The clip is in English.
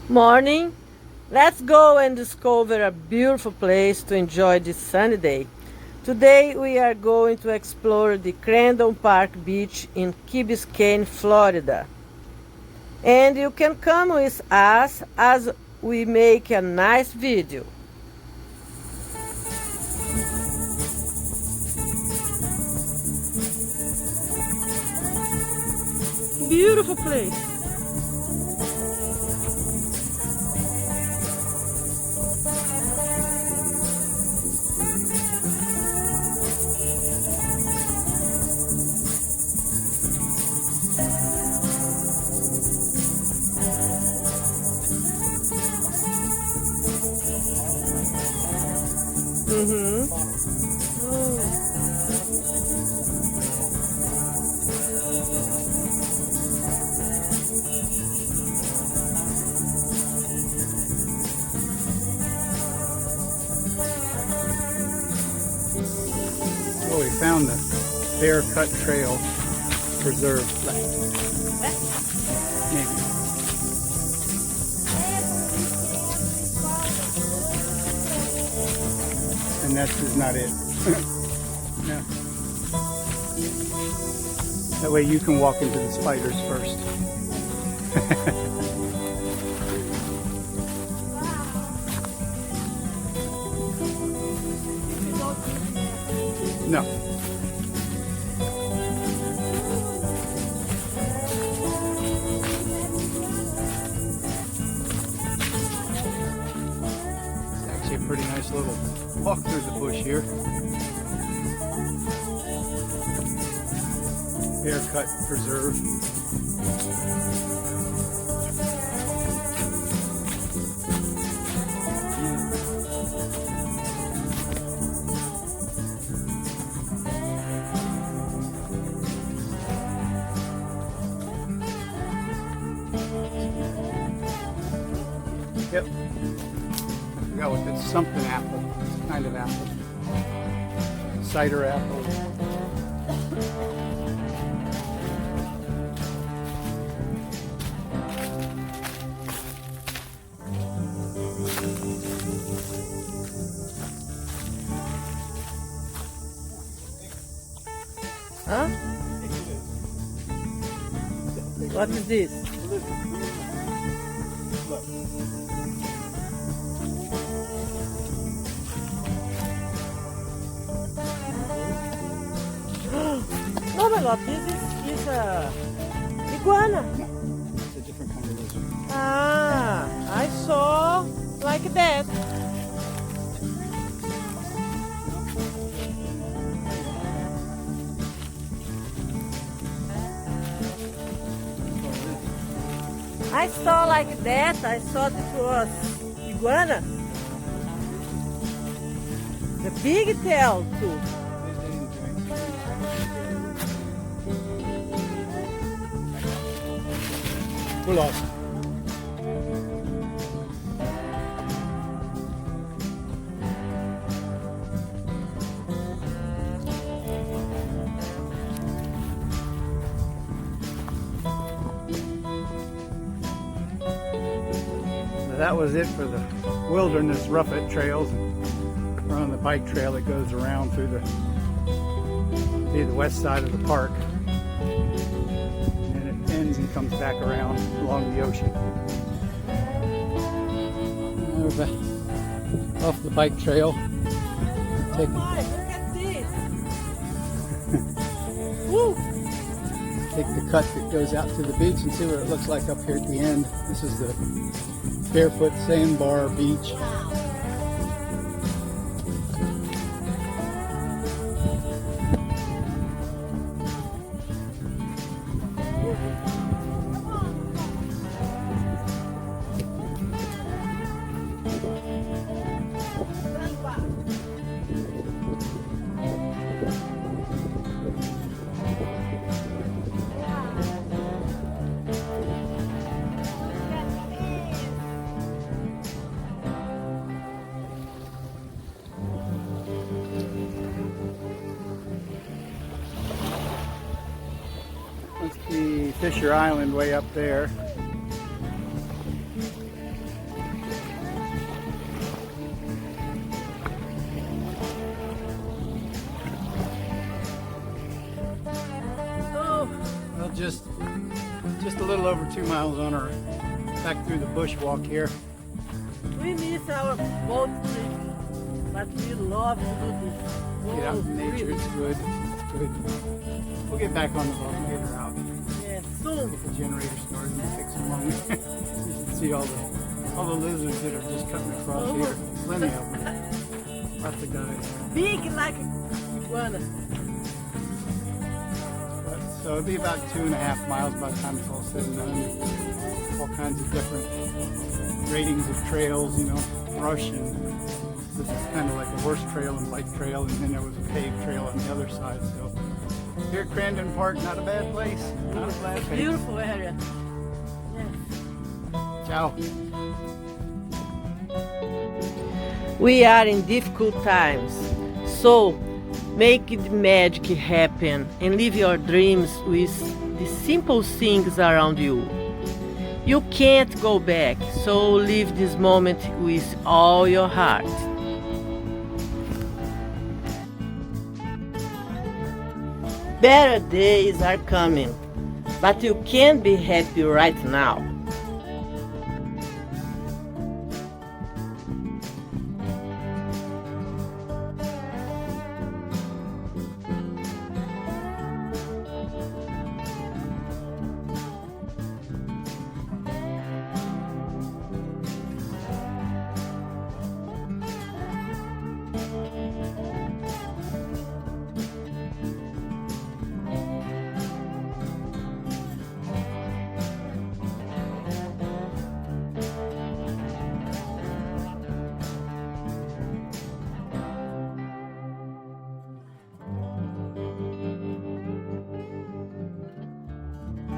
Morning. Let's go and discover a beautiful place to enjoy this sunny day. Today we are going to explore the Crandon Park Beach in Key Biscayne, Florida. And you can come with us as we make a nice video. Beautiful place. Oh, we found the Bear Cut Trail Preserve. Maybe. And that is not it. No. That way you can walk into the spiders first. No. It's actually a pretty nice little walk through the bush here. Bear Cut Preserve. Yep. I forgot what that's, something apple. It's kind of apple. Cider apple. Huh? What is this? Oh my God, this is a iguana. It's a different kind of lizard. Ah, I saw like that. I saw like that. I thought it was iguana. The big tail too. We're lost. That was it for the wilderness rough-it trails. We're on the bike trail that goes around through the west side of the park. And it ends and comes back around along the ocean. And we're back off the bike trail. Take, Look at this. Woo! take the cut that goes out to the beach and see what it looks like up here at the end. This is the Barefoot Sandbar Beach. That's the Fisher Island way up there. little over 2 miles on our back through the bushwalk here. We miss our boat trip, but we love to do this. Get out in nature, it's good. It's good. We'll get back on the boat and get her out. Yeah, soon. Get the generator started and take some long. You can see all the lizards that are just cutting across here. Plenty of them. Lots of guys. Big like iguana. So it'll be about 2.5 miles by the time it's all said and done. All kinds of different ratings of trails, you know, brush, and this is kind of like a horse trail and bike trail, and then there was a paved trail on the other side. So here at Crandon Park, not a bad place. Not a bad place. Beautiful area. Yes. Ciao. We are in difficult times, so make the magic happen and live your dreams with the simple things around you. You can't go back, so live this moment with all your heart. Better days are coming, but you can't be happy right now.